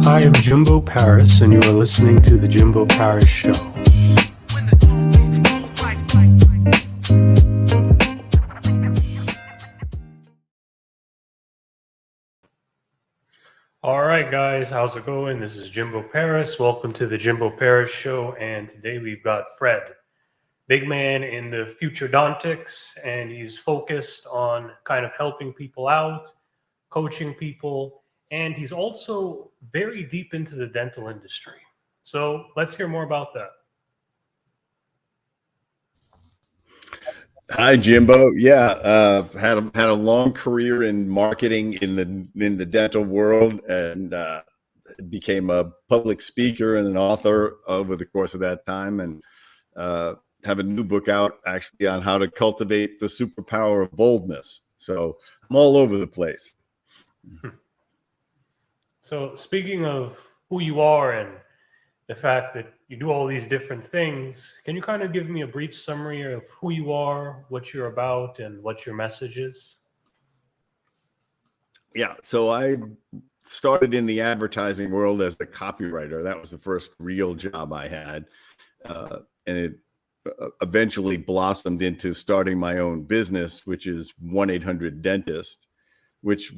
I am Jimbo Paris, and you are listening to The Jimbo Paris Show. All right, guys, how's it going? This is Jimbo Paris. Welcome to The Jimbo Paris Show, and today we've got Fred, big man in the futuredontics, and he's focused on kind of helping people out, coaching people, and he's also very deep into the dental industry. So let's hear more about that. Hi, Jimbo. Yeah, had a long career in marketing in the dental world, and became a public speaker and an author over the course of that time, and have a new book out actually on how to cultivate the superpower of boldness. So I'm all over the place. So speaking of who you are and the fact that you do all these different things, can you kind of give me a brief summary of who you are, what you're about, and what your message is? Yeah, so I started in the advertising world as a copywriter. That was the first real job I had, and it eventually blossomed into starting my own business, which is 1-800-Dentist, which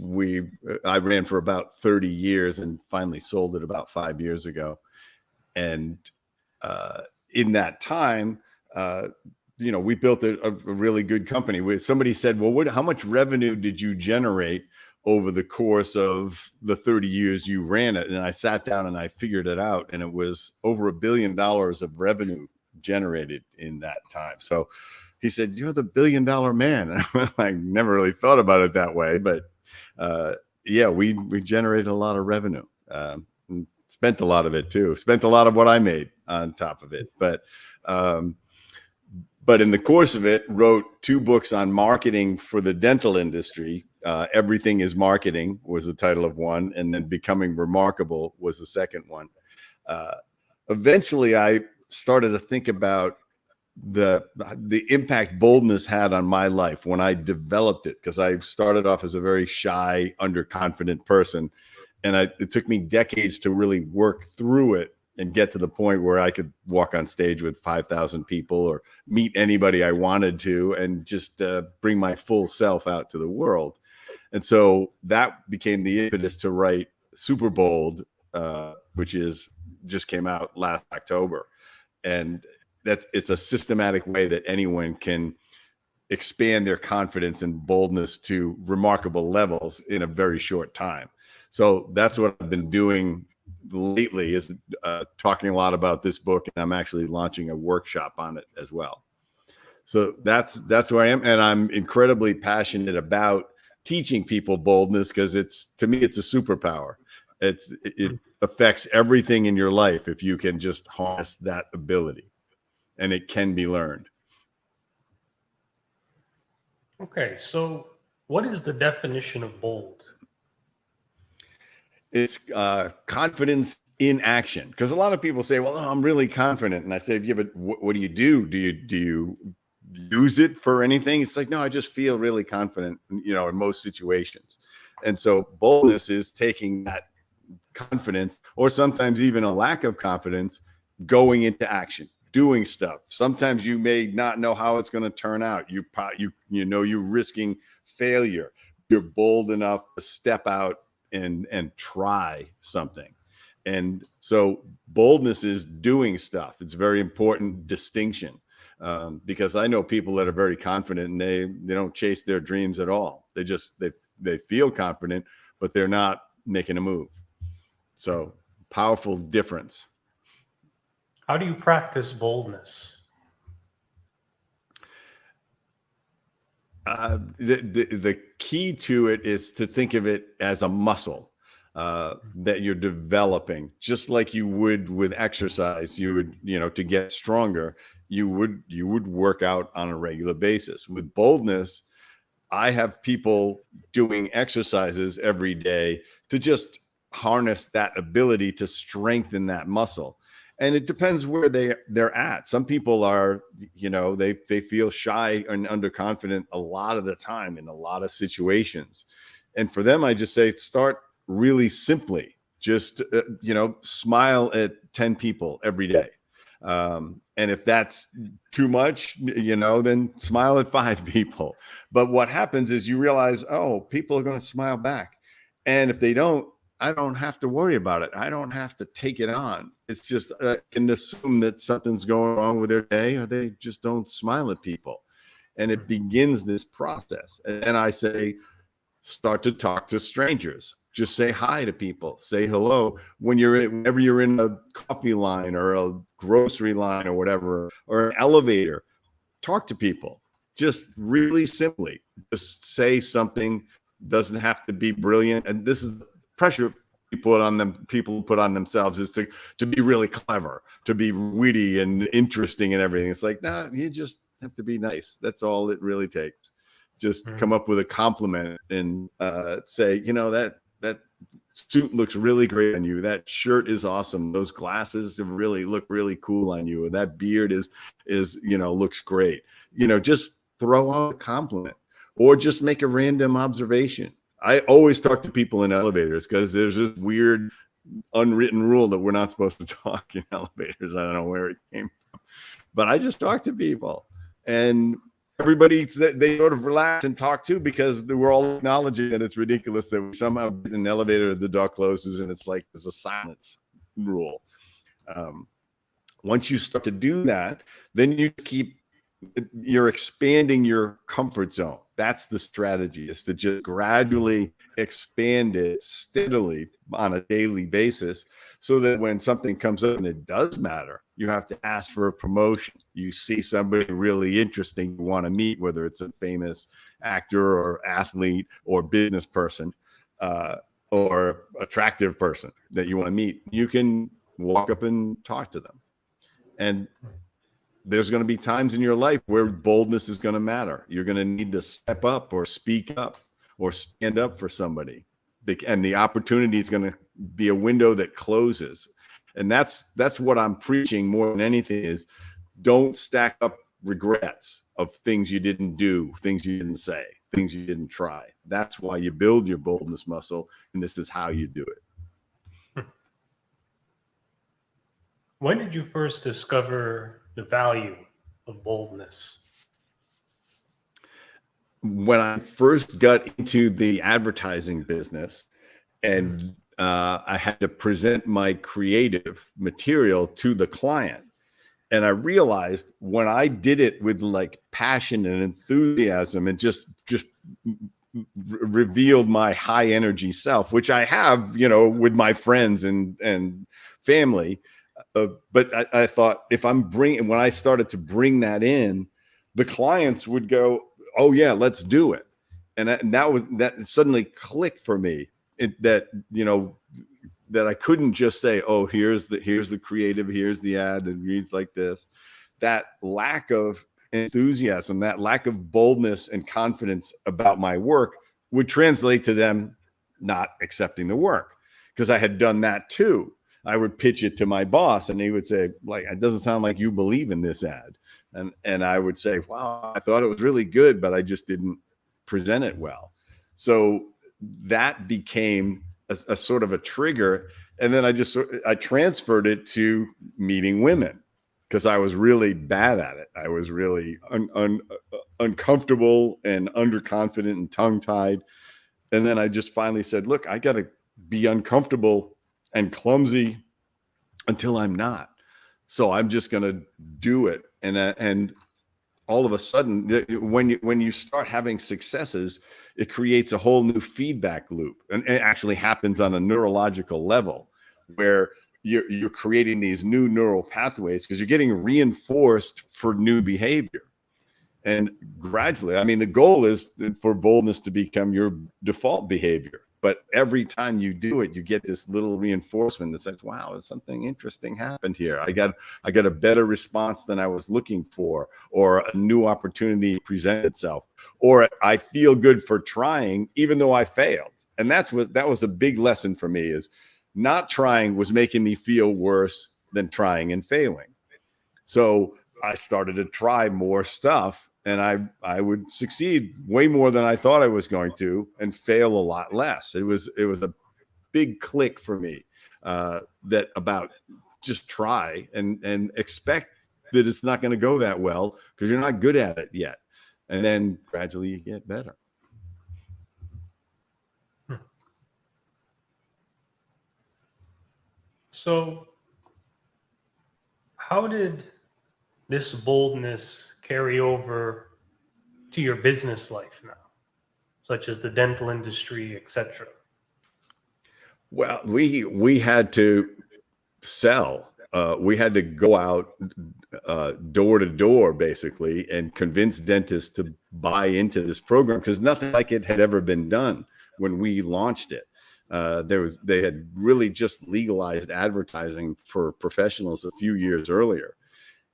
I ran for about 30 years and finally sold it about 5 years ago. And in that time, we built a really good company. Somebody said, well, how much revenue did you generate over the course of the 30 years you ran it? And I sat down and I figured it out, and it was over $1 billion of revenue generated in that time. So he said, you're the $1 billion man. And I never really thought about it that way, but yeah, we generated a lot of revenue. Spent a lot of it too. Spent a lot of what I made on top of it. But in the course of it, wrote 2 books on marketing for the dental industry. Everything is Marketing was the title of one, and then Becoming Remarkable was the second one. Eventually, I started to think about the impact boldness had on my life when I developed it, because I started off as a very shy, underconfident person. And it took me decades to really work through it and get to the point where I could walk on stage with 5,000 people or meet anybody I wanted to, and just bring my full self out to the world. And so that became the impetus to write Super Bold, which just came out last October. And it's a systematic way that anyone can expand their confidence and boldness to remarkable levels in a very short time. So that's what I've been doing lately, is talking a lot about this book, and I'm actually launching a workshop on it as well. So that's where I am, and I'm incredibly passionate about teaching people boldness, because to me it's a superpower. It affects everything in your life if you can just harness that ability, and it can be learned. Okay, so what is the definition of bold? It's confidence in action. Because a lot of people say, well, I'm really confident. And I say, yeah, but what do you do? Do you use it for anything? It's like, no, I just feel really confident, in most situations. And so boldness is taking that confidence, or sometimes even a lack of confidence, going into action, doing stuff. Sometimes you may not know how it's going to turn out. You're risking failure. You're bold enough to step out and try something. And so boldness is doing stuff. It's a very important distinction, because I know people that are very confident and they don't chase their dreams at all. They feel confident, but they're not making a move. So powerful difference. How do you practice boldness? The key to it is to think of it as a muscle that you're developing, just like you would with exercise. You would, to get stronger, you would work out on a regular basis. With boldness, I have people doing exercises every day to just harness that ability to strengthen that muscle. And it depends where they're at. Some people are, they feel shy and underconfident a lot of the time in a lot of situations. And for them, I just say, start really simply. Just, smile at 10 people every day. And if that's too much, then smile at 5 people. But what happens is you realize, oh, people are going to smile back. And if they don't, I don't have to worry about it. I don't have to take it on. It's just, I can assume that something's going wrong with their day, or they just don't smile at people. And it begins this process. And I say, start to talk to strangers. Just say hi to people. Say hello whenever you're in a coffee line or a grocery line or whatever, or an elevator. Talk to people. Just really simply. Just say something. Doesn't have to be brilliant. And this is pressure people put on themselves, is to be really clever, to be witty and interesting and everything. It's like, nah, you just have to be nice. That's all it really takes. Just come up with a compliment and say, that suit looks really great on you. That shirt is awesome. Those glasses really look really cool on you. And that beard is looks great. Just throw out a compliment, or just make a random observation. I always talk to people in elevators because there's this weird unwritten rule that we're not supposed to talk in elevators. I don't know where it came from, but I just talk to people, and everybody, they sort of relax and talk too, because we're all acknowledging that it's ridiculous that we somehow get in an elevator, the door closes, and it's like there's a silence rule. Once you start to do that, then you're expanding your comfort zone. That's the strategy, is to just gradually expand it steadily on a daily basis, so that when something comes up and it does matter, you have to ask for a promotion. You see somebody really interesting you want to meet, whether it's a famous actor or athlete or business person, or attractive person that you want to meet, you can walk up and talk to them. And there's going to be times in your life where boldness is going to matter. You're going to need to step up or speak up or stand up for somebody. And the opportunity is going to be a window that closes. And that's what I'm preaching more than anything, is don't stack up regrets of things you didn't do, things you didn't say, things you didn't try. That's why you build your boldness muscle. And this is how you do it. When did you first discover the value of boldness? When I first got into the advertising business, and I had to present my creative material to the client, and I realized when I did it with like passion and enthusiasm, and just revealed my high energy self, which I have, with my friends and family. But I thought, when I started to bring that in, the clients would go, oh yeah, let's do it. And that suddenly clicked for me, that I couldn't just say, oh, here's the creative, here's the ad, and reads like this. That lack of enthusiasm, that lack of boldness and confidence about my work would translate to them not accepting the work, because I had done that too. I would pitch it to my boss, and he would say, like, it doesn't sound like you believe in this ad. And I would say, wow, I thought it was really good, but I just didn't present it well. So that became a sort of a trigger. And then I transferred it to meeting women, because I was really bad at it. I was really uncomfortable and underconfident and tongue-tied. And then I just finally said, look, I got to be uncomfortable and clumsy until I'm not. So I'm just going to do it. And all of a sudden, when you start having successes, it creates a whole new feedback loop. And it actually happens on a neurological level, where you're creating these new neural pathways, because you're getting reinforced for new behavior. And gradually, I mean, the goal is for boldness to become your default behavior. But every time you do it, you get this little reinforcement that says, wow, something interesting happened here. I got a better response than I was looking for, or a new opportunity presented itself, or I feel good for trying, even though I failed. And that was a big lesson for me, is not trying was making me feel worse than trying and failing. So I started to try more stuff, and I would succeed way more than I thought I was going to, and fail a lot less. It was a big click for me. that about just try and expect that it's not going to go that well because you're not good at it yet. And then gradually you get better. So how did this boldness carry over to your business life now, such as the dental industry, etc.? Well, we had to sell. We had to go out door to door, basically, and convince dentists to buy into this program because nothing like it had ever been done when we launched it. They had really just legalized advertising for professionals a few years earlier.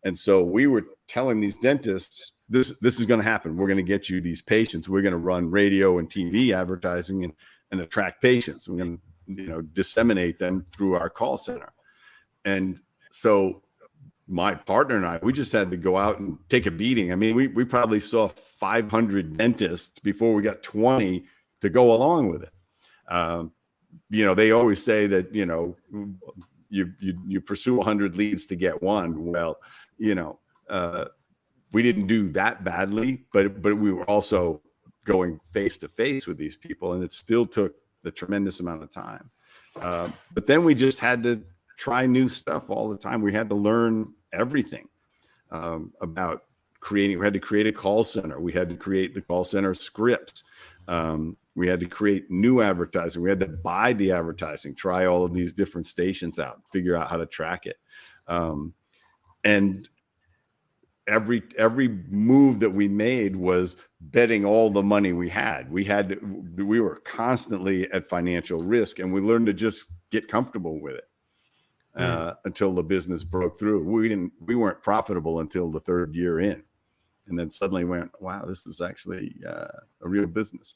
And so we were telling these dentists, this is going to happen. We're going to get you these patients. We're going to run radio and TV advertising and attract patients. We're going to, disseminate them through our call center. And so my partner and I, we just had to go out and take a beating. I mean, we probably saw 500 dentists before we got 20 to go along with it. They always say that, you pursue 100 leads to get one. Well, we didn't do that badly, but we were also going face to face with these people, and it still took a tremendous amount of time. But then we just had to try new stuff all the time. We had to learn everything about creating. We had to create a call center. We had to create the call center script. We had to create new advertising. We had to buy the advertising, try all of these different stations out, figure out how to track it. And every move that we made was betting all the money we had. We were constantly at financial risk, and we learned to just get comfortable with it until the business broke through. We weren't profitable until the third year in, and then suddenly went, wow, this is actually a real business.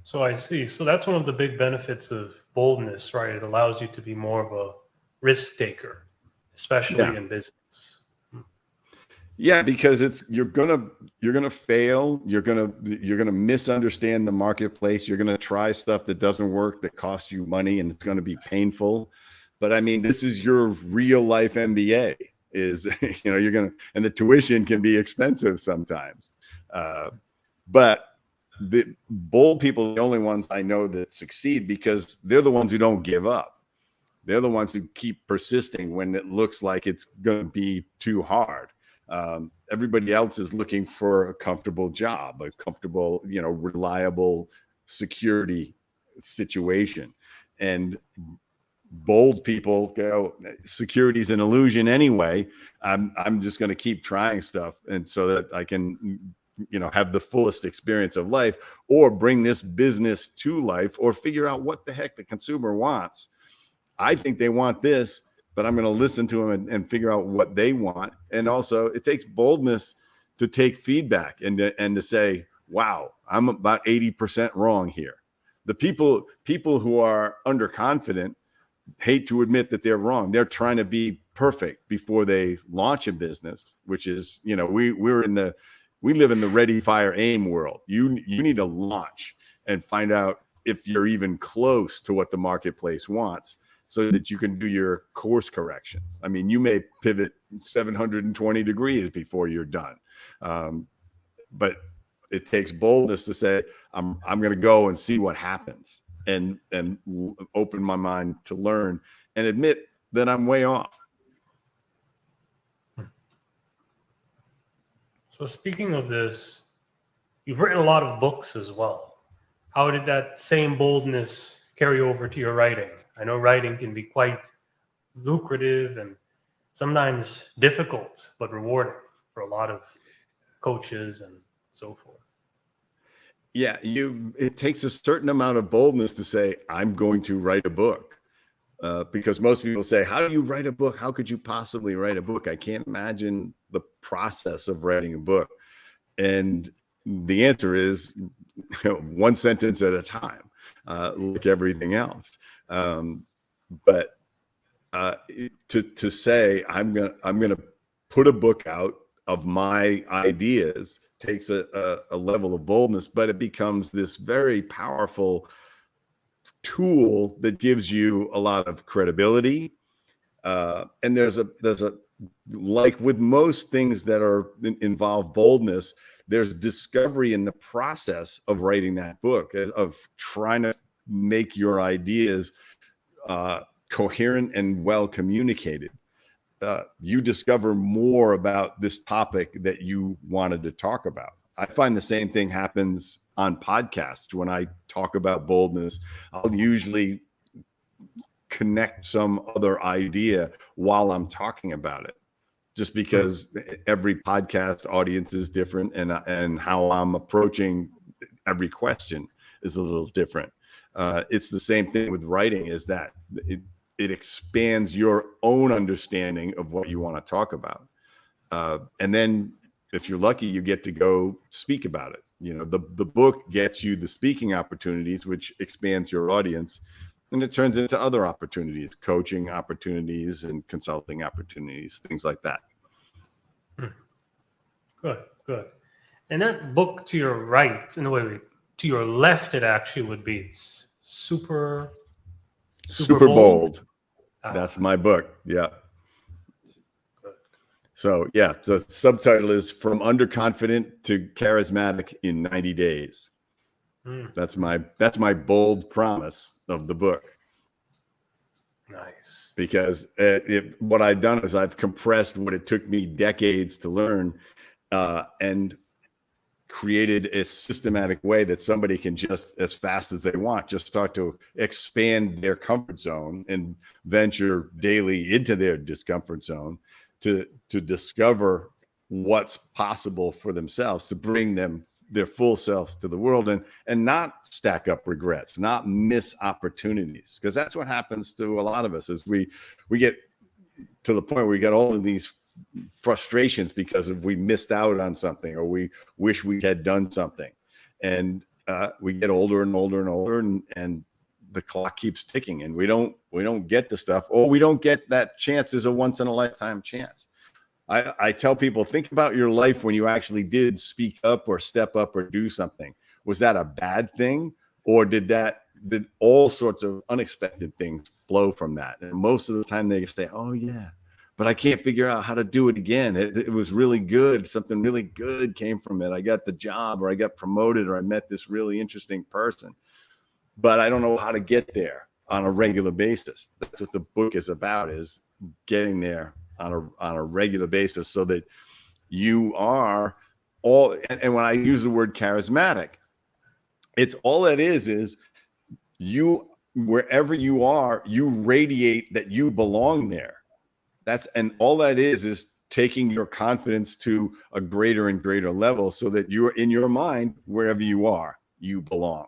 So I see. So that's one of the big benefits of boldness, right? It allows you to be more of a risk taker, especially in business. Yeah, because you're gonna fail. You're gonna misunderstand the marketplace. You're gonna try stuff that doesn't work, that costs you money, and it's gonna be painful. But I mean, this is your real life MBA. You're gonna, and the tuition can be expensive sometimes. But the bold people are the only ones I know that succeed because they're the ones who don't give up. They're the ones who keep persisting when it looks like it's going to be too hard. Everybody else is looking for a comfortable job, a comfortable, reliable security situation. And bold people go, security's an illusion anyway. I'm just going to keep trying stuff. And so that I can, have the fullest experience of life, or bring this business to life, or figure out what the heck the consumer wants. I think they want this, but I'm going to listen to them and figure out what they want. And also it takes boldness to take feedback and to say, wow, I'm about 80% wrong here. The people who are underconfident hate to admit that they're wrong. They're trying to be perfect before they launch a business, which is, we live in the ready, fire, aim world. You need to launch and find out if you're even close to what the marketplace wants, so that you can do your course corrections. I mean, you may pivot 720 degrees before you're done. But it takes boldness to say, I'm going to go and see what happens, and open my mind to learn and admit that I'm way off. So speaking of this, you've written a lot of books as well. How did that same boldness carry over to your writing? I know writing can be quite lucrative and sometimes difficult, but rewarding for a lot of coaches and so forth. Yeah, it takes a certain amount of boldness to say, I'm going to write a book. Because most people say, how do you write a book? How could you possibly write a book? I can't imagine the process of writing a book. And the answer is one sentence at a time, like everything else. But to say I'm gonna put a book out of my ideas takes a level of boldness, but it becomes this very powerful tool that gives you a lot of credibility. And there's a like with most things that involve boldness, there's discovery in the process of writing that book, of trying to make your ideas coherent and well communicated. You discover more about this topic that you wanted to talk about. I find the same thing happens on podcasts. When I talk about boldness, I'll usually connect some other idea while I'm talking about it, just because every podcast audience is different, and how I'm approaching every question is a little different. It's the same thing with writing, is that it expands your own understanding of what you want to talk about. And then if you're lucky, you get to go speak about it. The book gets you the speaking opportunities, which expands your audience, and it turns into other opportunities, coaching opportunities and consulting opportunities, things like that. Good. And that book to your right, to your left, it actually would be super bold. That's my book. Yeah. Good. So yeah, the subtitle is From Underconfident to Charismatic in 90 Days. That's my bold promise of the book. Nice. Because what I've done is I've compressed what it took me decades to learn, and created a systematic way that somebody can, just as fast as they want, just start to expand their comfort zone and venture daily into their discomfort zone to discover what's possible for themselves, to bring them their full self to the world, and not stack up regrets, not miss opportunities. Because that's what happens to a lot of us, is we get to the point where we got all of these frustrations because we missed out on something, or we wish we had done something, and we get older and older and older, and the clock keeps ticking, and we don't get the stuff, or we don't get that chance as a once in a lifetime chance. I tell people, think about your life when you actually did speak up or step up or do something. Was that a bad thing, or did all sorts of unexpected things flow from that? And most of the time they say, oh yeah, but I can't figure out how to do it again. It was really good. Something really good came from it. I got the job, or I got promoted, or I met this really interesting person, but I don't know how to get there on a regular basis. That's what the book is about, is getting there on a regular basis, so that you are all, and when I use the word charismatic, it's all that is you, wherever you are, you radiate that you belong there. And all that is taking your confidence to a greater and greater level, so that you're, in your mind, wherever you are, you belong.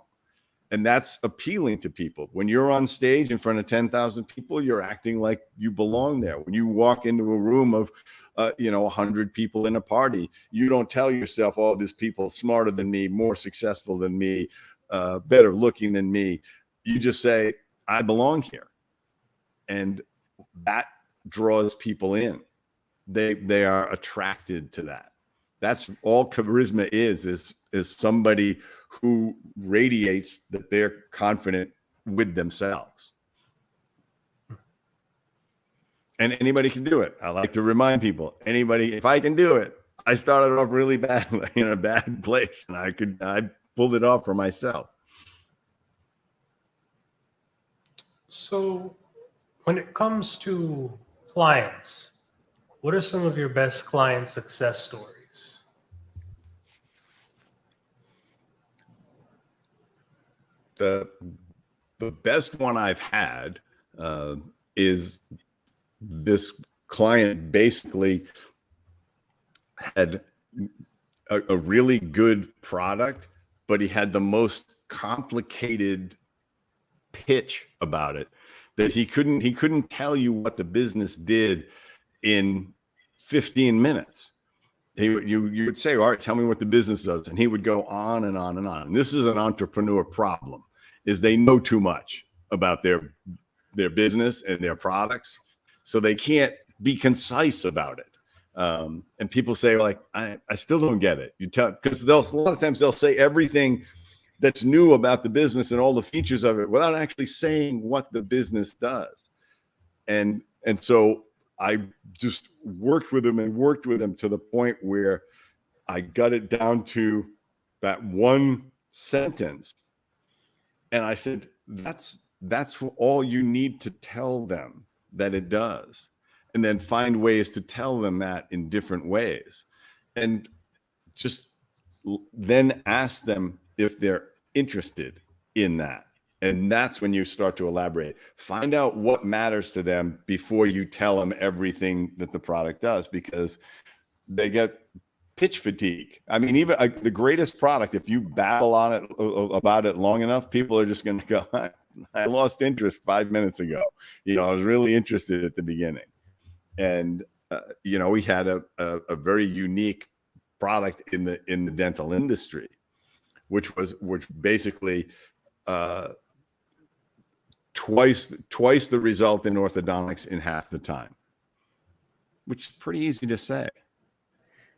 And that's appealing to people. When you're on stage in front of 10,000 people, you're acting like you belong there. When you walk into a room of 100 people in a party, you don't tell yourself, oh, there's people smarter than me, more successful than me, better looking than me. You just say, I belong here. And that draws people in. They are attracted to that. That's all charisma is somebody who radiates that they're confident with themselves. And anybody can do it. I like to remind people, if I can do it. I started off really bad, in a bad place, and I pulled it off for myself. So when it comes to clients, what are some of your best client success stories? The best one I've had is this client basically had a really good product, but he had the most complicated pitch about it, that he couldn't tell you what the business did in 15 minutes. You would say, all right, tell me what the business does. And he would go on and on and on. And this is an entrepreneur problem, is they know too much about their business and their products. So they can't be concise about it. And people say, like, I still don't get it. You tell, because a lot of times they'll say everything that's new about the business and all the features of it without actually saying what the business does. And so I just worked with them to the point where I got it down to that one sentence. And I said, that's all you need to tell them that it does. And then find ways to tell them that in different ways. And just then ask them if they're interested in that. And that's when you start to elaborate. Find out what matters to them before you tell them everything that the product does, because they get pitch fatigue. I mean, even the greatest product, if you babble on it about it long enough, people are just going to go, I lost interest 5 minutes ago. I was really interested at the beginning. And, we had a very unique product in the dental industry, which basically twice the result in orthodontics in half the time, which is pretty easy to say,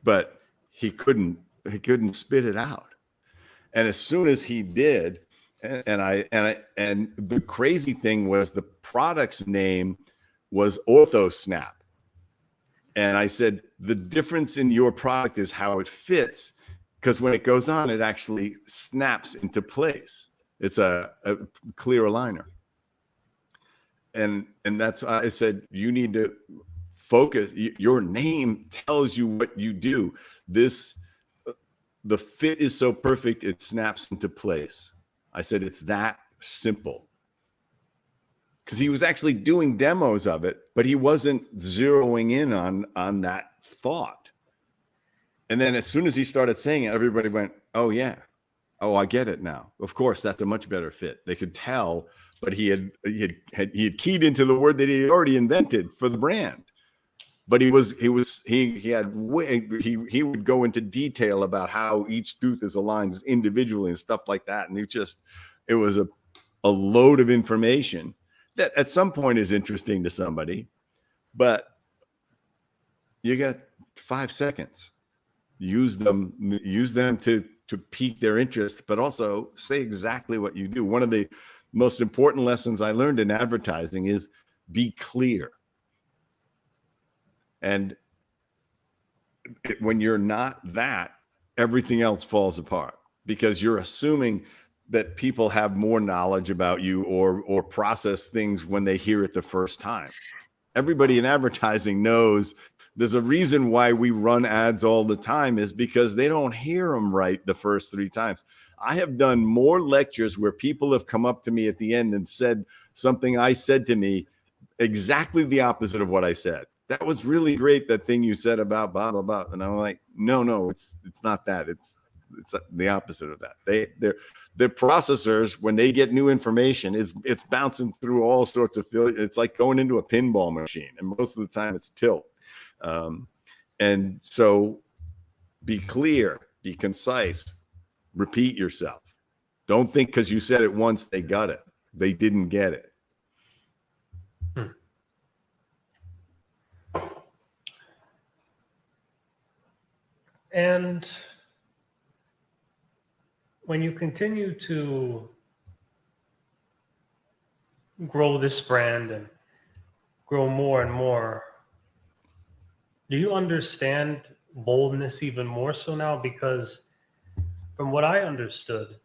but he couldn't spit it out. And as soon as he did, and the crazy thing was the product's name was OrthoSnap. And I said, the difference in your product is how it fits, because when it goes on, it actually snaps into place. It's a clear aligner. And that's, I said, you need to focus. Your name tells you what you do. The fit is so perfect, it snaps into place. I said, it's that simple. Because he was actually doing demos of it, but he wasn't zeroing in on that thought. And then as soon as he started saying it, everybody went, oh yeah. Oh, I get it now. Of course, that's a much better fit. They could tell, but he had keyed into the word that he had already invented for the brand. But he would go into detail about how each tooth is aligned individually and stuff like that. And it was a load of information that at some point is interesting to somebody, but you got 5 seconds. Use them to pique their interest, but also say exactly what you do. One of the most important lessons I learned in advertising is be clear. And when you're not that, everything else falls apart, because you're assuming that people have more knowledge about you or process things when they hear it the first time. Everybody in advertising knows there's a reason why we run ads all the time, is because they don't hear them right the first 3 times. I have done more lectures where people have come up to me at the end and said something I said to me exactly the opposite of what I said. That was really great, that thing you said about blah, blah, blah. And I'm like, no, it's not that. It's the opposite of that. Their processors, when they get new information, it's bouncing through all sorts of it's like going into a pinball machine, and most of the time it's tilt. And so be clear, be concise, repeat yourself. Don't think because you said it once they got it. They didn't get it. And when you continue to grow this brand and grow more and more, do you understand boldness even more so now? Because from what I understood,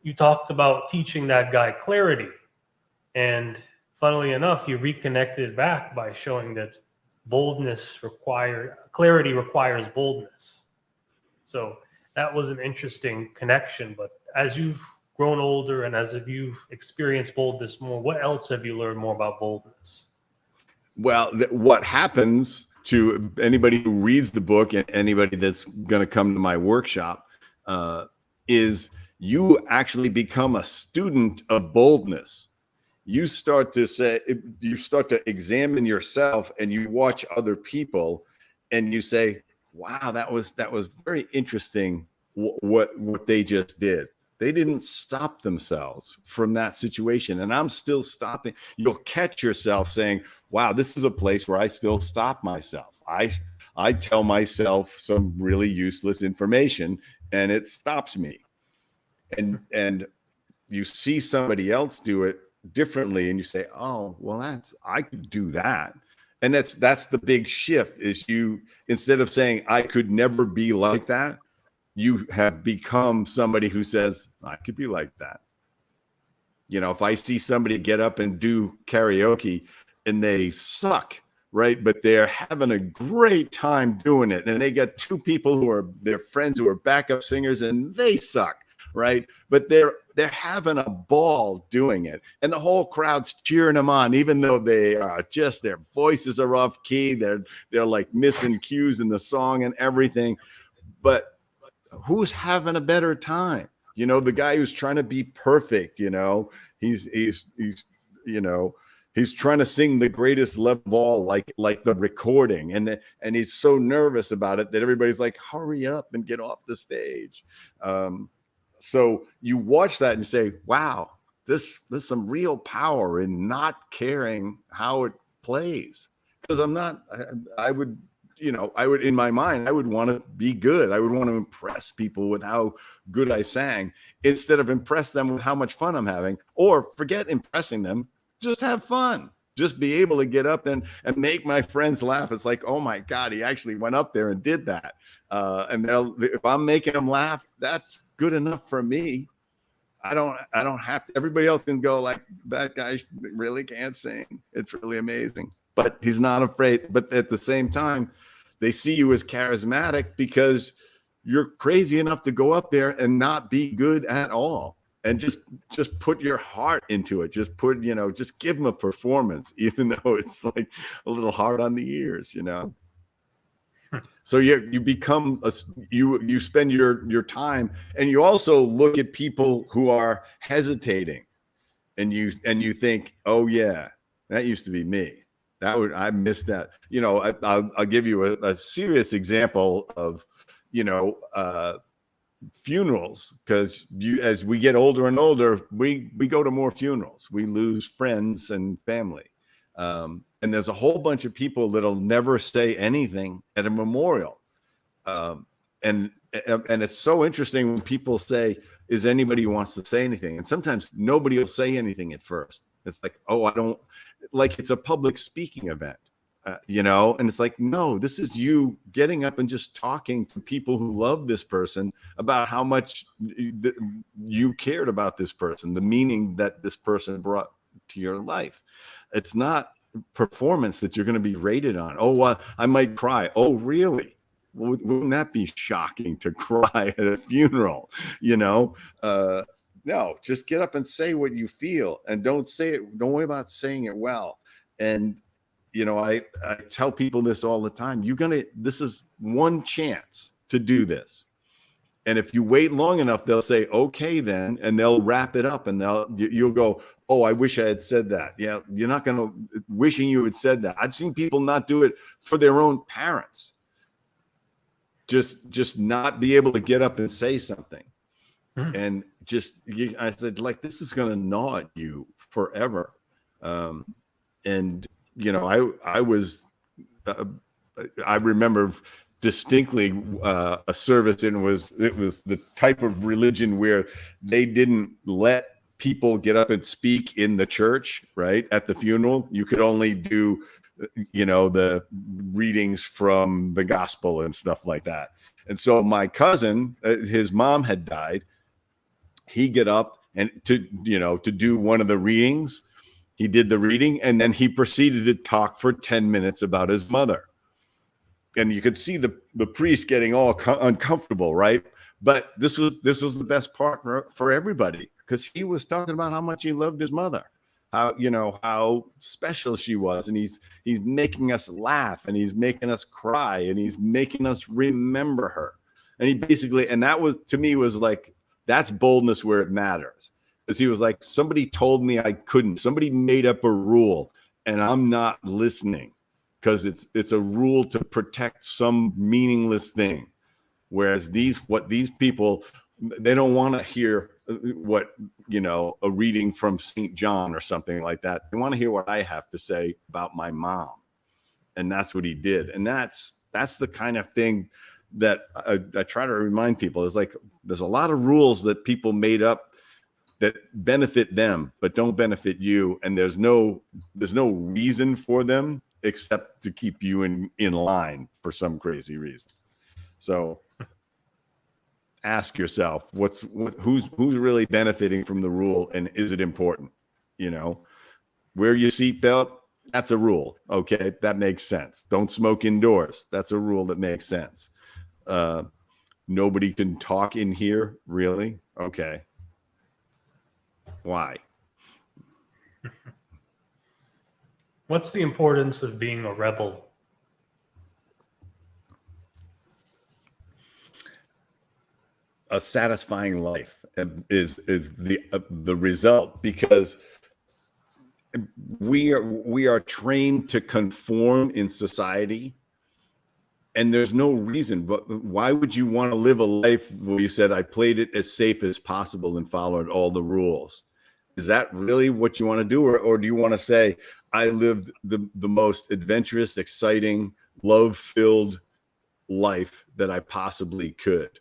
you talked about teaching that guy clarity. And funnily enough, you reconnected back by showing that clarity requires boldness. So that was an interesting connection. But as you've grown older and as you've experienced boldness more, what else have you learned more about boldness? Well, what happens to anybody who reads the book and anybody that's going to come to my workshop is you actually become a student of boldness. You start to examine yourself, and you watch other people, and you say, wow, that was very interesting what they just did. They didn't stop themselves from that situation, and I'm still stopping. You'll catch yourself saying, wow, this is a place where I still stop myself. I tell myself some really useless information, and it stops me. and you see somebody else do it differently, and you say, oh, well, I could do that. And that's the big shift, is you, instead of saying I could never be like that, you have become somebody who says, I could be like that. If I see somebody get up and do karaoke and they suck, right, but they're having a great time doing it, and they got two people who are their friends who are backup singers, and they suck, right, but they're having a ball doing it, and the whole crowd's cheering them on, even though they are just, their voices are off key, they're like missing cues in the song and everything. But who's having a better time? The guy who's trying to be perfect, he's trying to sing the greatest love of all, like the recording, and he's so nervous about it that everybody's like, hurry up and get off the stage. So you watch that and you say, wow, there's some real power in not caring how it plays. Because I would, in my mind, I would want to be good. I would want to impress people with how good I sang, instead of impress them with how much fun I'm having. Or forget impressing them, just have fun. Just be able to get up and make my friends laugh. It's like, oh my God, he actually went up there and did that. And if I'm making them laugh, that's good enough for me. I don't have to. Everybody else can go like, that guy really can't sing. It's really amazing. But he's not afraid. But at the same time, they see you as charismatic because you're crazy enough to go up there and not be good at all, and just put your heart into it. Just just give them a performance, even though it's like a little hard on the ears, So you become you spend your time, and you also look at people who are hesitating, and you think, oh yeah, that used to be me. I missed that. I'll give you a serious example of, funerals, because as we get older and older, we go to more funerals. We lose friends and family. And there's a whole bunch of people that'll never say anything at a memorial. And it's so interesting when people say, is anybody who wants to say anything? And sometimes nobody will say anything at first. It's like, oh, I don't, like it's a public speaking event, and it's like, no, this is you getting up and just talking to people who love this person about how much you cared about this person, the meaning that this person brought to your life. It's not performance that you're going to be rated on. Oh, I might cry. Oh, really? Wouldn't that be shocking to cry at a funeral? No, just get up and say what you feel, and don't worry about saying it well. And, I tell people this all the time. This is one chance to do this. And if you wait long enough, they'll say, okay, then, and they'll wrap it up, and you'll go, oh, I wish I had said that. Yeah. You're not going to wishing you had said that. I've seen people not do it for their own parents. Just not be able to get up and say something. And I said, like, this is going to gnaw at you forever. And, I remember distinctly a service, and it was the type of religion where they didn't let people get up and speak in the church, right? At the funeral, you could only do, the readings from the gospel and stuff like that. And so my cousin, his mom had died. He get up and to do one of the readings. He did the reading, and then he proceeded to talk for 10 minutes about his mother. And you could see the priest getting all uncomfortable, right? But this was the best part for everybody, because he was talking about how much he loved his mother, how special she was, and he's making us laugh, and he's making us cry, and he's making us remember her. And he basically, and that was, to me, was like, that's boldness where it matters. Because he was like, somebody told me I couldn't. Somebody made up a rule, and I'm not listening, because it's a rule to protect some meaningless thing. Whereas these people, they don't want to hear what, a reading from St. John or something like that. They want to hear what I have to say about my mom. And that's what he did. And that's the kind of thing that I try to remind people is like, there's a lot of rules that people made up that benefit them, but don't benefit you. And there's no reason for them except to keep you in line for some crazy reason. So ask yourself, who's really benefiting from the rule, and is it important? Wear your seatbelt. That's a rule. Okay, that makes sense. Don't smoke indoors. That's a rule that makes sense. Nobody can talk in here, really? Okay. Why? What's the importance of being a rebel? A satisfying life is the result, because we are trained to conform in society, and there's no reason. But why would you want to live a life where you said, I played it as safe as possible and followed all the rules? Is that really what you want to do? Or do you want to say, I lived the most adventurous, exciting, love-filled life that I possibly could?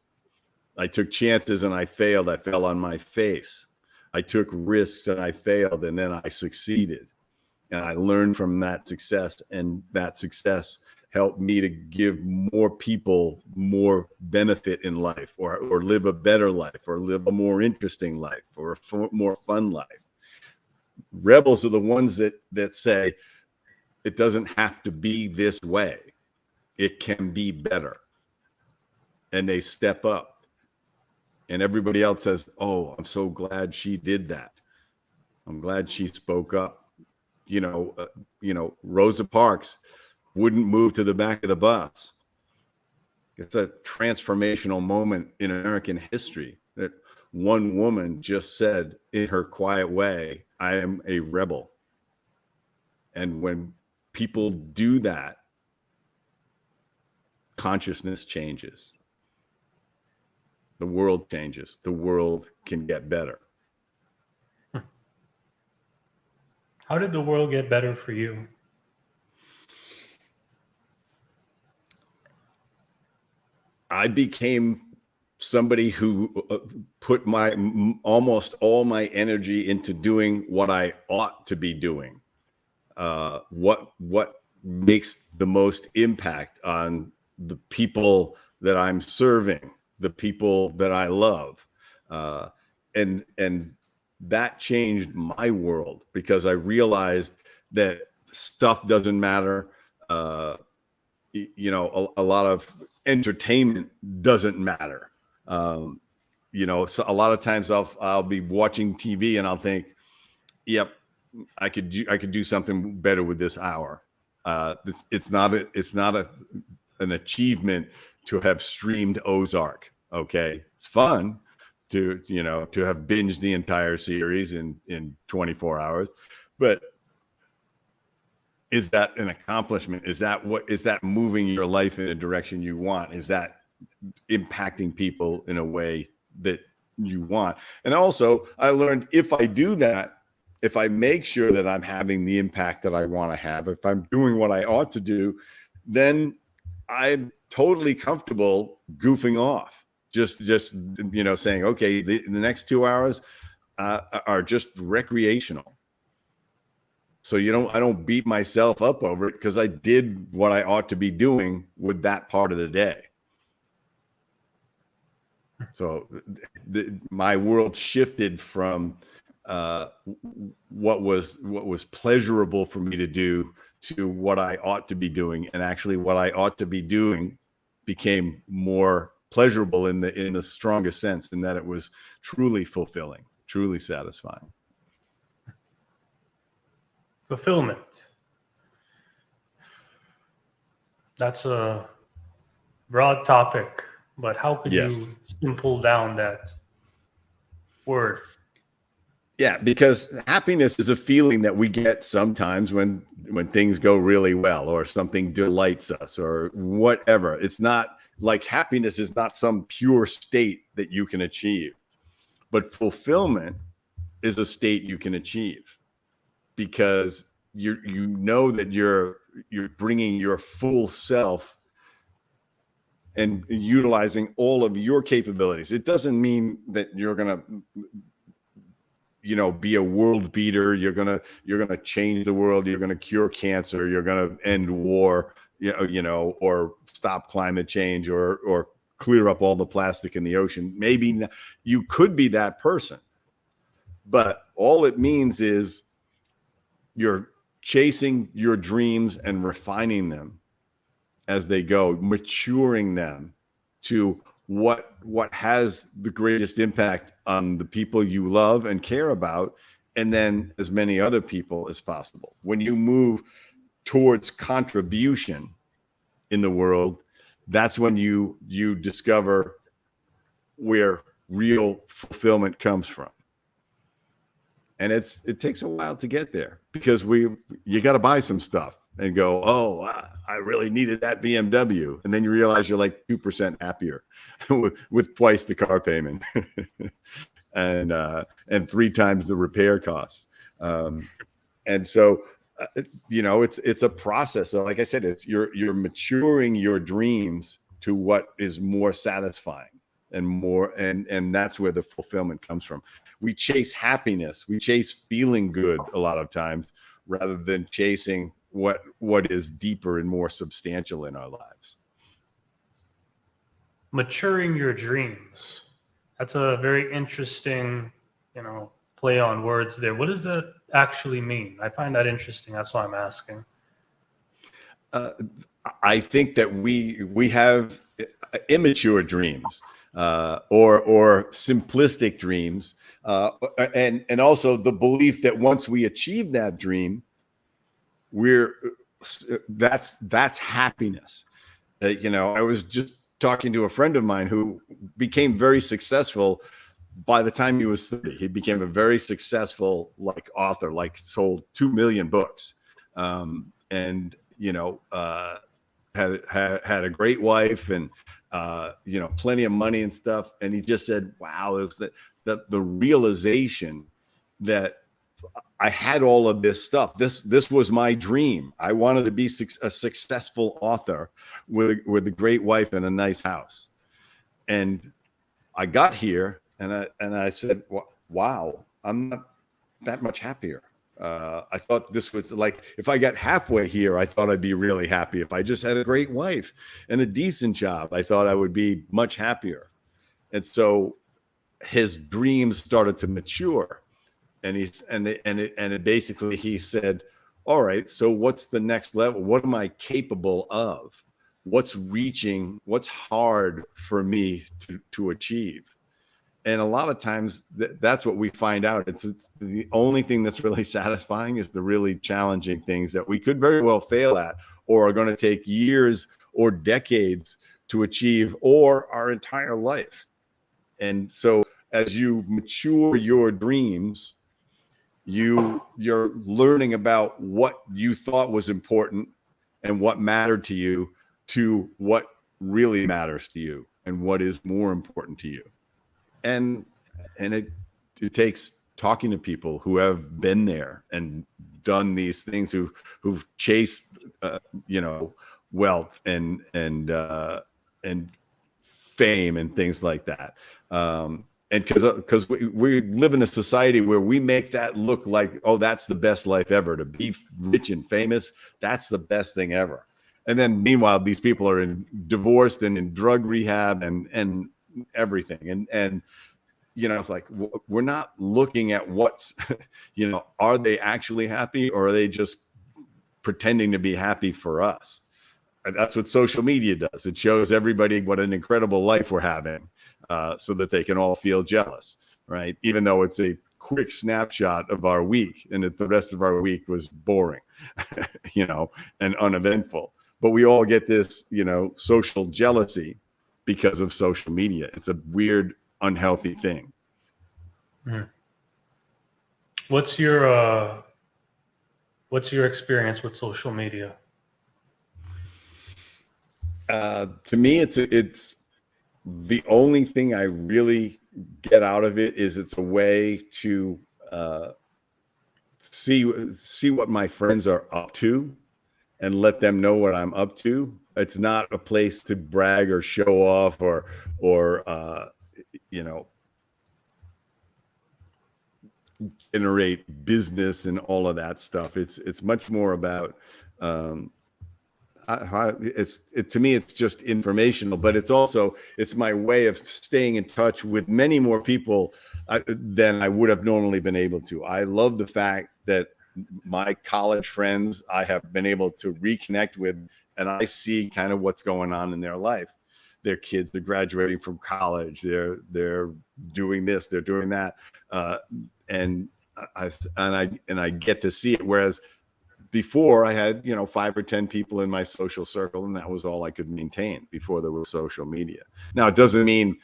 I took chances and I failed. I fell on my face. I took risks and I failed, and then I succeeded. And I learned from that success, and that success helped me to give more people more benefit in life, or live a better life, or live a more interesting life, or a more fun life. Rebels are the ones that say, it doesn't have to be this way. It can be better. And they step up. And everybody else says, oh, I'm so glad she did that. I'm glad she spoke up. Rosa Parks wouldn't move to the back of the bus. It's a transformational moment in American history that one woman just said in her quiet way, I am a rebel. And when people do that, consciousness changes. The world changes. The world can get better. How did the world get better for you? I became somebody who put almost all my energy into doing what I ought to be doing. What makes the most impact on the people that I'm serving, the people that I love, and that changed my world, because I realized that stuff doesn't matter. A lot of entertainment doesn't matter. So a lot of times I'll be watching TV and I'll think, yep, I could do something better with this hour. It's not an achievement to have streamed Ozark. Okay, it's fun to have binged the entire series in 24 hours, but is that an accomplishment? Is that moving your life in a direction you want? Is that impacting people in a way that you want? And also, I learned, if I do that, if I make sure that I'm having the impact that I want to have, if I'm doing what I ought to do, then I'm totally comfortable goofing off. Just saying, okay, the next 2 hours are just recreational. So I don't beat myself up over it, because I did what I ought to be doing with that part of the day. So my world shifted from what was pleasurable for me to do to what I ought to be doing, and actually what I ought to be doing became more pleasurable in the strongest sense, in that it was truly fulfilling, truly satisfying. Fulfillment. That's a broad topic, but how could Yes. you simple down that word? Yeah, because happiness is a feeling that we get sometimes when things go really well, or something delights us, or whatever. It's not like, happiness is not some pure state that you can achieve, but fulfillment is a state you can achieve, because you know that you're bringing your full self and utilizing all of your capabilities. It doesn't mean that you're going to, be a world beater. You're going to change the world. You're going to cure cancer. You're going to end war, or stop climate change, or clear up all the plastic in the ocean. Maybe you could be that person, but all it means is you're chasing your dreams and refining them as they go, maturing them to what has the greatest impact on the people you love and care about, and then as many other people as possible. When you move towards contribution in the world, that's when you discover where real fulfillment comes from. And it takes a while to get there, because you got to buy some stuff and go, oh, I really needed that BMW. And then you realize you're like 2% happier with twice the car payment and 3 times the repair costs. And so, it's a process. So like I said, you're maturing your dreams to what is more satisfying and more, and that's where the fulfillment comes from. We chase happiness. We chase feeling good a lot of times, rather than chasing what is deeper and more substantial in our lives. Maturing your dreams. That's a very interesting, play on words there. What does that actually mean? I find that interesting. That's why I'm asking. I think that we have immature dreams, or simplistic dreams, and also the belief that once we achieve that dream, that's happiness. I was just talking to a friend of mine who became very successful by the time he was 30. He became a very successful author, sold 2 million books, and had a great wife and plenty of money and stuff. And he just said, wow, it was the realization that I had all of this stuff. This was my dream. I wanted to be a successful author with a great wife and a nice house. And I got here and I said, wow, I'm not that much happier. I thought this was if I got halfway here, I thought I'd be really happy. If I just had a great wife and a decent job, I thought I would be much happier. And so his dreams started to mature. And it basically, he said, all right, so what's the next level? What am I capable of? What's hard for me to achieve? And a lot of times that's what we find out. It's the only thing that's really satisfying is the really challenging things that we could very well fail at, or are going to take years or decades to achieve, or our entire life. And so as you mature your dreams, you're learning about what you thought was important and what mattered to you, to what really matters to you and what is more important to you. And it takes talking to people who have been there and done these things, who've chased wealth and fame and things like that. And because we live in a society where we make that look like, oh, that's the best life ever. To be rich and famous, that's the best thing ever. And then meanwhile, these people are divorced and in drug rehab and everything. And it's like, we're not looking at what's, are they actually happy, or are they just pretending to be happy for us? And that's what social media does. It shows everybody what an incredible life we're having, so that they can all feel jealous, right? Even though it's a quick snapshot of our week, and the rest of our week was boring, and uneventful. But we all get this, social jealousy because of social media. It's a weird, unhealthy thing. What's your experience with social media? To me, it's the only thing I really get out of it is it's a way to see what my friends are up to and let them know what I'm up to. It's not a place to brag or show off or you know, generate business and all of that stuff. It's much more about to me it's just informational, but it's my way of staying in touch with many more people than I would have normally been able to. I love the fact that my college friends I have been able to reconnect with, and I see kind of what's going on in their life. Their kids are graduating from college, they're doing this, they're doing that, and I get to see it. Whereas before I had, 5 or 10 people in my social circle, and that was all I could maintain before there was social media. Now, it doesn't mean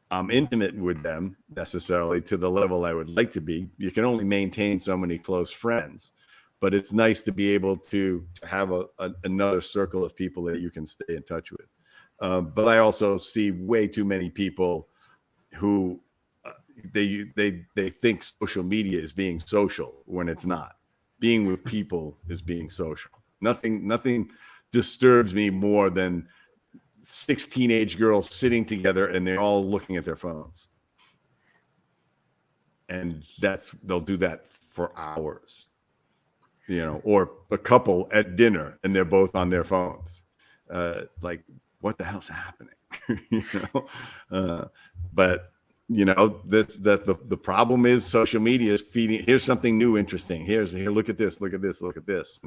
I'm intimate with them necessarily to the level I would like to be. You can only maintain so many close friends, but it's nice to be able to have another circle of people that you can stay in touch with. But I also see way too many people who they think social media is being social when it's not. Being with people is being social. Nothing disturbs me more than 6 teenage girls sitting together and they're all looking at their phones. And they'll do that for hours, or a couple at dinner and they're both on their phones. Like, what the hell's happening? But the problem is social media is feeding. Here's something new, interesting. Here, look at this, look at this, look at this.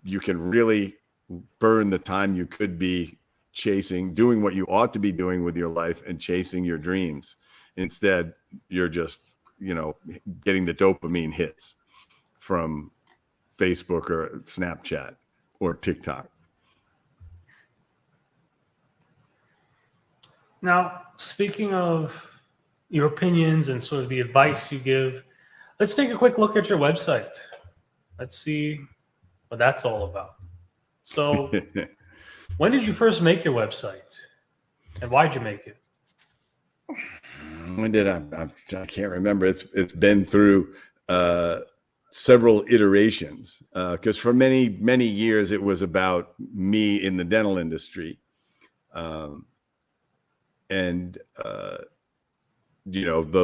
You can really burn the time you could be doing what you ought to be doing with your life and chasing your dreams. Instead, you're just, getting the dopamine hits from Facebook or Snapchat or TikTok. Now, speaking of your opinions and sort of the advice you give, let's take a quick look at your website. Let's see what that's all about. So, when did you first make your website, and why did you make it? When did I can't remember. It's been through several iterations, because for many years it was about me in the dental industry. And the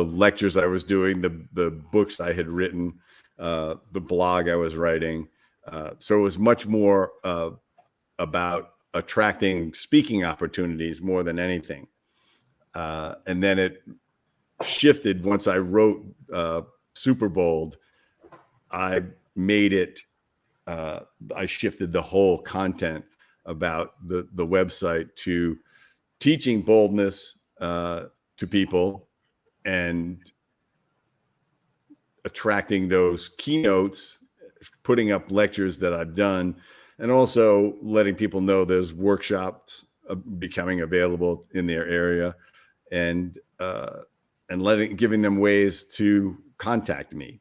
lectures I was doing, the books I had written, the blog I was writing. So it was much more about attracting speaking opportunities more than anything. And then it shifted once I wrote Super Bold. I made it. I shifted the whole content about the website to teaching boldness to people and attracting those keynotes, putting up lectures that I've done, and also letting people know there's workshops becoming available in their area, and giving them ways to contact me.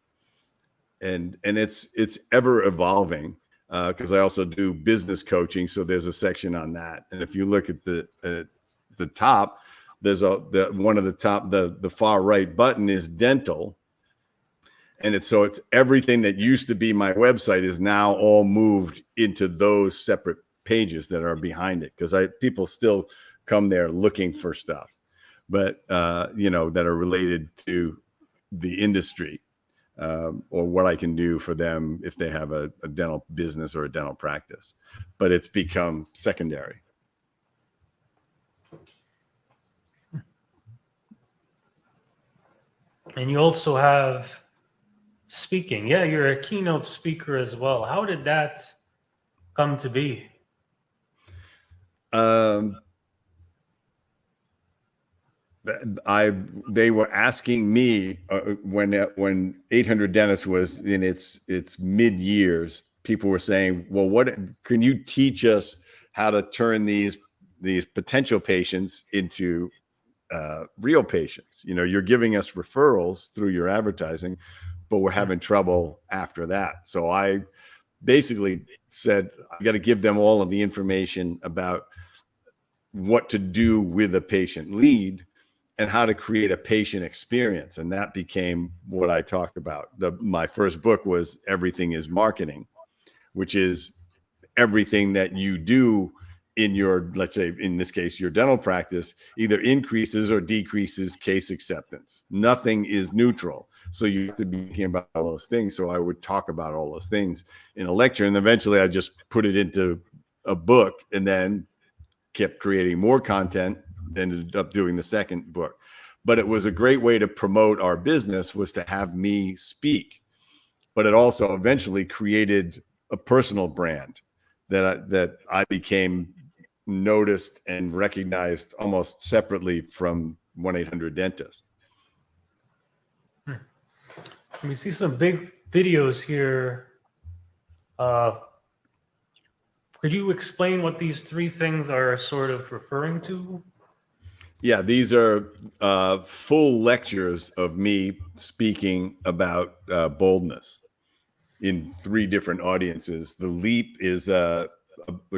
And it's ever evolving, because I also do business coaching. So there's a section on that. And if you look at the top, there's one of the top, the far right button is dental. And it's everything that used to be my website is now all moved into those separate pages that are behind it. Because people still come there looking for stuff, but that are related to the industry, or what I can do for them if they have a dental business or a dental practice. But it's become secondary. And you also have speaking. Yeah, you're a keynote speaker as well. How did that come to be? They were asking me when 800 Dentists was in its mid years. People were saying, "Well, what can you teach us how to turn these potential patients into real patients? You're giving us referrals through your advertising, but we're having trouble after that." So I basically said, I got to give them all of the information about what to do with a patient lead and how to create a patient experience. And that became what I talked about. My first book was Everything is Marketing, which is everything that you do in your, let's say in this case, your dental practice, either increases or decreases case acceptance. Nothing is neutral. So you have to be thinking about all those things. So I would talk about all those things in a lecture, and eventually I just put it into a book and then kept creating more content, ended up doing the second book. But it was a great way to promote our business, was to have me speak. But it also eventually created a personal brand that I became noticed and recognized almost separately from 1-800-Dentist. We see some big videos here. Could you explain what these three things are sort of referring to? Yeah, these are full lectures of me speaking about boldness in three different audiences. The Leap is a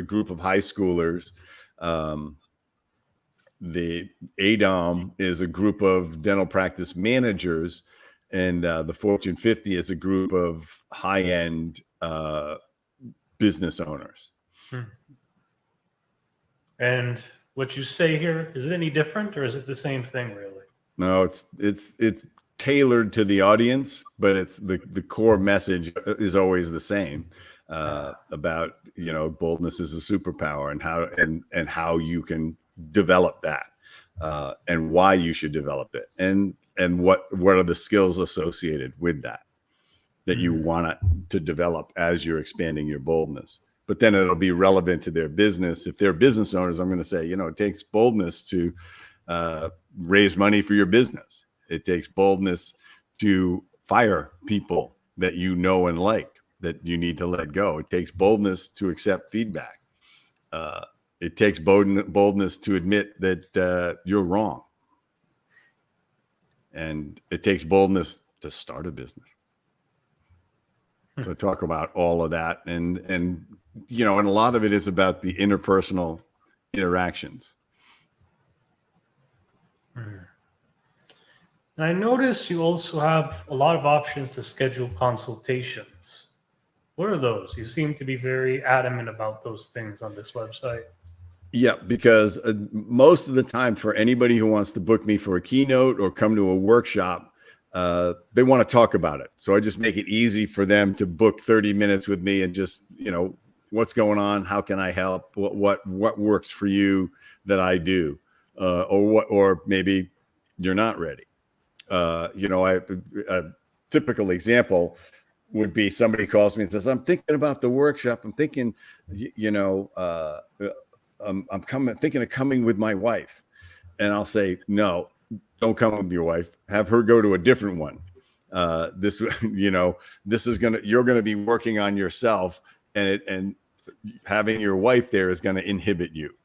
group of high schoolers. The ADOM is a group of dental practice managers, and the Fortune 50 is a group of high-end business owners. And what you say here, is it any different, or is it the same thing, really? No, it's tailored to the audience, but it's the core message is always the same, about, you know, boldness is a superpower, and how you can develop that, and why you should develop it, and what are the skills associated with that you want to develop as you're expanding your boldness. But then it'll be relevant to their business. If they're business owners, I'm going to say, you know, it takes boldness to raise money for your business. It takes boldness to fire people that you know and like, that you need to let go. It takes boldness to accept feedback. It takes boldness to admit that you're wrong. And it takes boldness to start a business. So talk about all of that. And you know, and a lot of it is about the interpersonal interactions. And I notice you also have a lot of options to schedule consultations. What are those? You seem to be very adamant about those things on this website. Yeah, because most of the time, for anybody who wants to book me for a keynote or come to a workshop, they want to talk about it. So I just make it easy for them to book 30 minutes with me and just, you know, what's going on? How can I help? What works for you that I do? Or maybe you're not ready. You know, a typical example would be somebody calls me and says, I'm thinking about the workshop. I'm thinking, you know, I'm thinking of coming with my wife. And I'll say, no, don't come with your wife. Have her go to a different one. This, you know, you're going to be working on yourself, and having your wife there is going to inhibit you.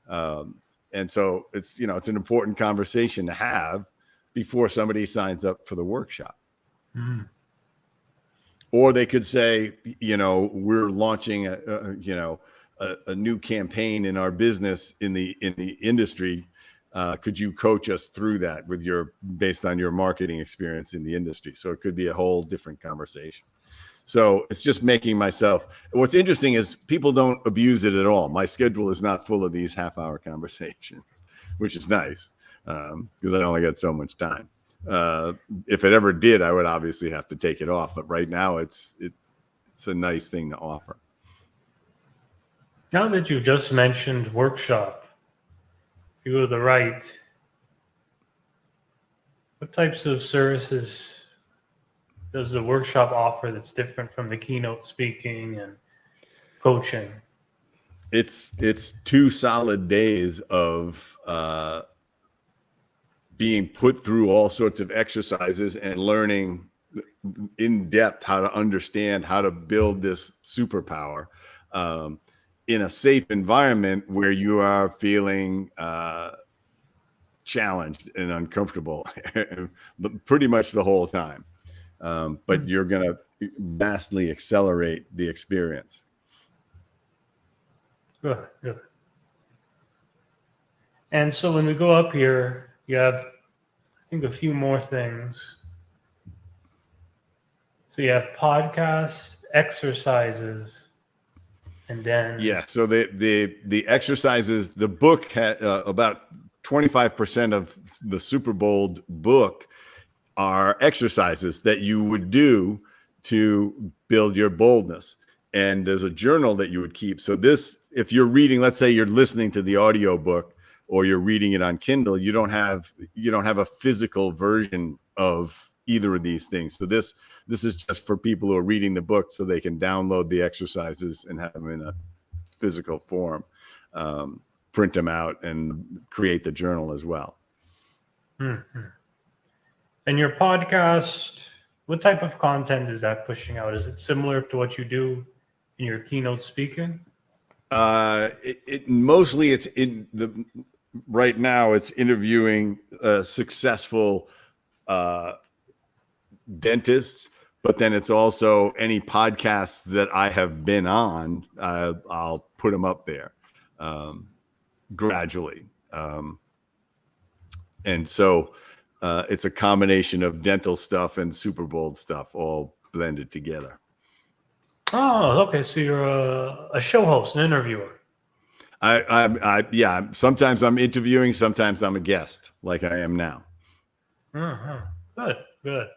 And so it's, you know, it's an important conversation to have before somebody signs up for the workshop. Or they could say, you know, we're launching a new campaign in our business in the industry. Could you coach us through that based on your marketing experience in the industry? So it could be a whole different conversation. So it's just making myself. What's interesting is people don't abuse it at all. My schedule is not full of these half-hour conversations, which is nice, because I only got so much time. If it ever did, I would obviously have to take it off. But right now, it's a nice thing to offer. Now that you've just mentioned workshop, if you go to the right, what types of services does the workshop offer that's different from the keynote speaking and coaching? It's 2 solid days of being put through all sorts of exercises and learning in depth how to understand how to build this superpower in a safe environment where you are feeling challenged and uncomfortable pretty much the whole time. But you're going to vastly accelerate the experience. Good. And so when we go up here, you have, I think, a few more things. So you have podcasts, exercises, And then, Yeah. So the exercises, the book had about 25% of the Super Bowl book are exercises that you would do to build your boldness. And there's a journal that you would keep. So this, if you're reading, let's say you're listening to the audio book or you're reading it on Kindle, you don't have a physical version of either of these things. So this is just for people who are reading the book so they can download the exercises and have them in a physical form, print them out and create the journal as well. mm-hmm. And your podcast, what type of content is that pushing out? Is it similar to what you do in your keynote speaking? Mostly it's in the right now it's interviewing successful dentists, but then it's also any podcasts that I have been on. I'll put them up there gradually, and so it's a combination of dental stuff and Super Bowl stuff all blended together. Oh, okay. So you're a show host, an interviewer. Yeah. Sometimes I'm interviewing, sometimes I'm a guest, like I am now. Uh-huh. Good, good.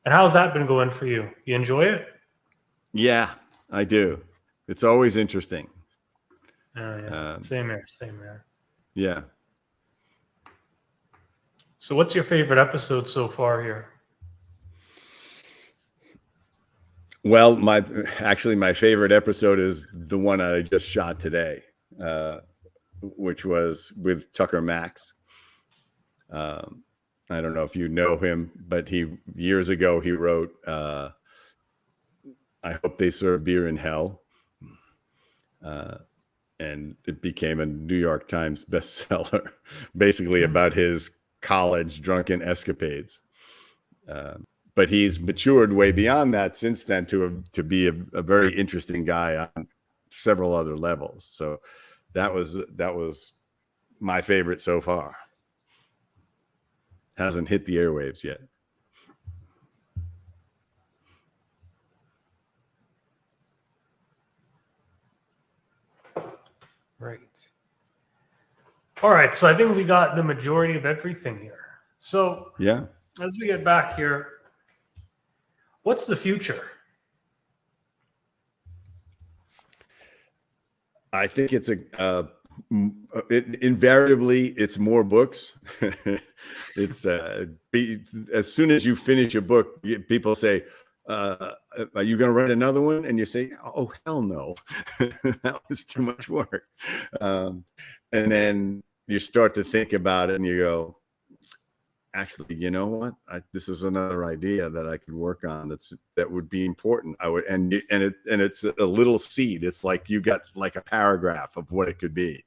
And how's that been going for you? You enjoy it? Yeah, I do. It's always interesting. Yeah. Same here, same here. Yeah. So what's your favorite episode so far here? Well, my favorite episode is the one I just shot today, which was with Tucker Max. I don't know if you know him, but years ago he wrote "I Hope They Serve Beer in Hell," and it became a New York Times bestseller, basically about his college drunken escapades. But he's matured way beyond that since then to be a very interesting guy on several other levels. So that was my favorite so far. Hasn't hit the airwaves yet. Great. All right, so I think we got the majority of everything here. So yeah, as we get back here, what's the future? I think it's invariably it's more books. It's as soon as you finish a book, people say, "Are you going to write another one?" And you say, "Oh hell no, that was too much work." And then you start to think about it, and you go, "Actually, you know what? This is another idea that I could work on. That would be important. I would, and it's a little seed. It's like you got like a paragraph of what it could be,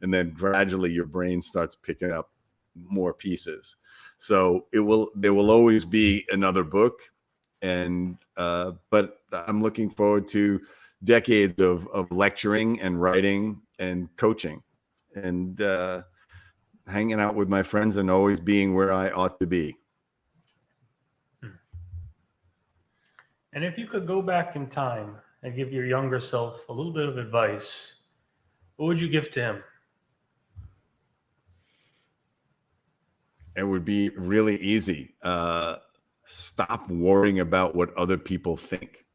and then gradually your brain starts picking up more pieces. So there will always be another book, and but I'm looking forward to decades of lecturing and writing and coaching, and hanging out with my friends and always being where I ought to be. And if you could go back in time and give your younger self a little bit of advice, what would you give to him? It would be really easy. Stop worrying about what other people think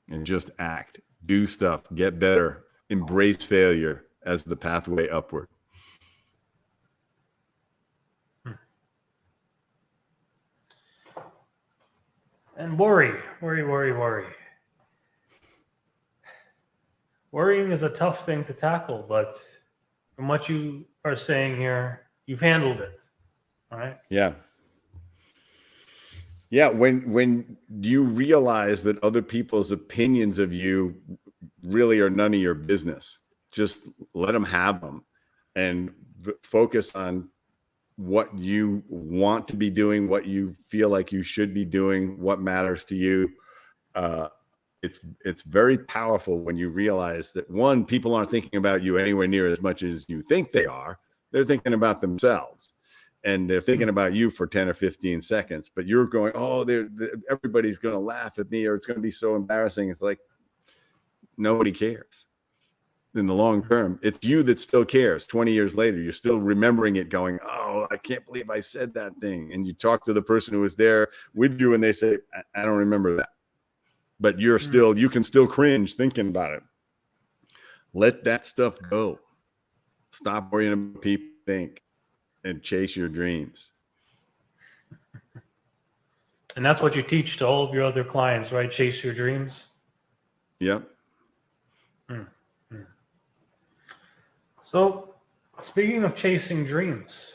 and just act, do stuff, get better, embrace failure as the pathway upward. And worry. Worrying is a tough thing to tackle, but from what you are saying here, you've handled it. All right. Yeah. Yeah. When you realize that other people's opinions of you really are none of your business, just let them have them and focus on what you want to be doing, what you feel like you should be doing, what matters to you. It's very powerful when you realize that, one, people aren't thinking about you anywhere near as much as you think they are. They're thinking about themselves, and they're thinking about you for 10 or 15 seconds, but you're going, oh, everybody's going to laugh at me, or it's going to be so embarrassing. It's like, nobody cares in the long term. It's you that still cares. 20 years later, you're still remembering it going, oh, I can't believe I said that thing. And you talk to the person who was there with you and they say, I don't remember that. But you can still cringe thinking about it. Let that stuff go. Stop worrying about what people think and chase your dreams. And that's what you teach to all of your other clients, right? Chase your dreams. Yep. So, speaking of chasing dreams,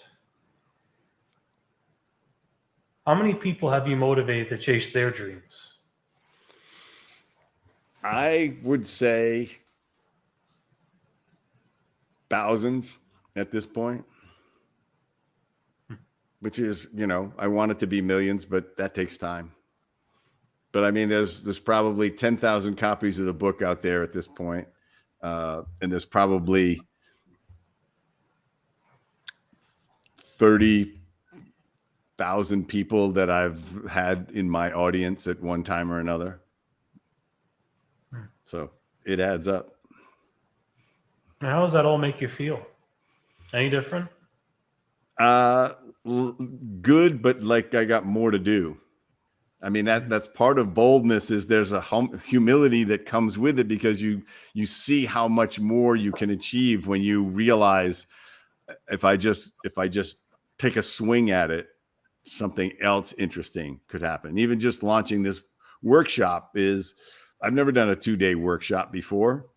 how many people have you motivated to chase their dreams? I would say thousands at this point, which is, I want it to be millions, but that takes time. But I mean, there's probably 10,000 copies of the book out there at this point. And there's probably 30,000 people that I've had in my audience at one time or another. So it adds up. And how does that all make you feel? Any different? Good, but like I got more to do. I mean, that's part of boldness, is there's a humility that comes with it, because you see how much more you can achieve when you realize if I just take a swing at it, something else interesting could happen. Even just launching this workshop I've never done a 2-day workshop before,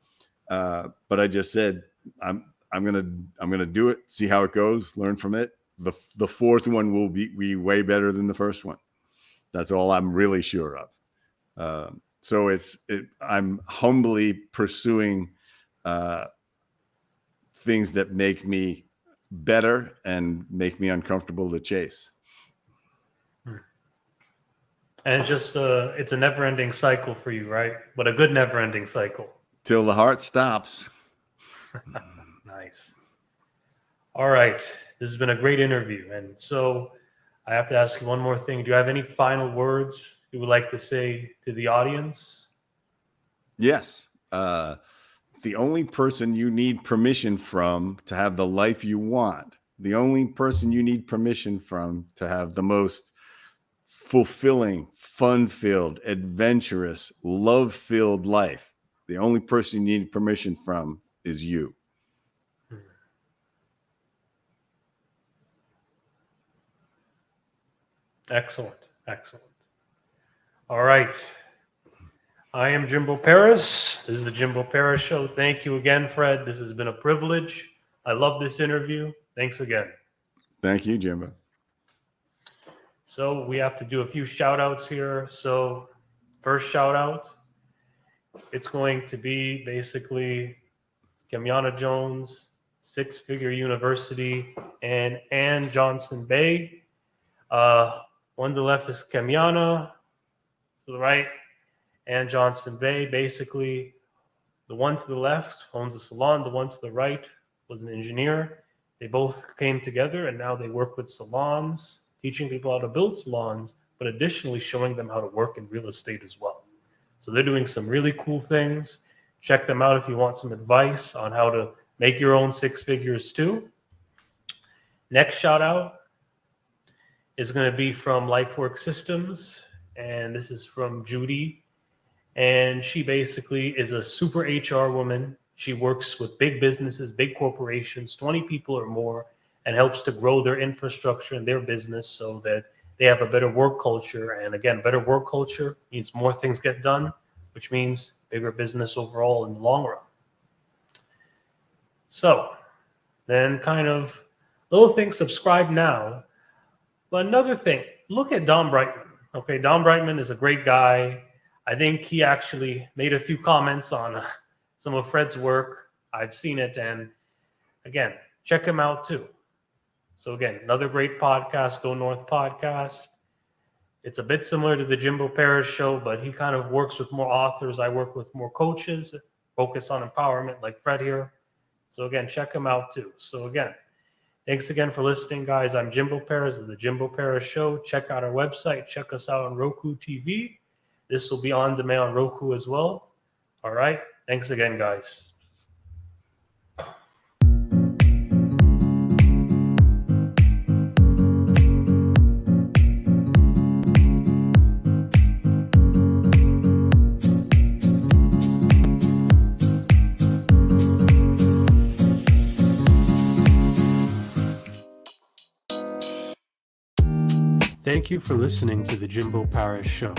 but I just said I'm gonna do it, see how it goes, learn from it. The fourth one will be way better than the first one. That's all I'm really sure of. So I'm humbly pursuing things that make me better and make me uncomfortable to chase. And it's a never-ending cycle for you, right? But a good never-ending cycle. Till the heart stops. Nice. All right. This has been a great interview. And so I have to ask you one more thing. Do you have any final words you would like to say to the audience? Yes. The only person you need permission from to have the life you want, the only person you need permission from to have the most fulfilling, fun-filled, adventurous, love-filled life, the only person you need permission from is you. Excellent. Excellent. All right. I am Jimbo Paris. This is the Jimbo Paris Show. Thank you again, Fred. This has been a privilege. I love this interview. Thanks again. Thank you, Jimbo. So we have to do a few shout outs here. So first shout out, it's going to be basically Kemiana Jones, Six Figure University, and Ann Johnson Bay. One to the left is Kemiana, to the right, Ann Johnson Bay. Basically, the one to the left owns a salon. The one to the right was an engineer. They both came together, and now they work with salons, teaching people how to build salons, but additionally showing them how to work in real estate as well. So they're doing some really cool things. Check them out if you want some advice on how to make your own six figures too. Next shout out is going to be from LifeWork Systems, and this is from Judy. And she basically is a super HR woman. She works with big businesses, big corporations, 20 people or more, and helps to grow their infrastructure and their business so that they have a better work culture. And again, better work culture means more things get done, which means bigger business overall in the long run. So then kind of little thing, subscribe now. But another thing, look at Don Brightman. Okay, Don Brightman is a great guy. I think he actually made a few comments on some of Fred's work. I've seen it. And again, check him out too. So again, another great podcast, Go North podcast. It's a bit similar to the Jimbo Paris Show, but he kind of works with more authors. I work with more coaches, focus on empowerment like Fred here. So again, check him out too. So again, thanks again for listening, guys. I'm Jimbo Paris of the Jimbo Paris Show. Check out our website. Check us out on Roku TV. This will be on demand on Roku as well. All right. Thanks again, guys. Thank you for listening to the Jimbo Parish Show.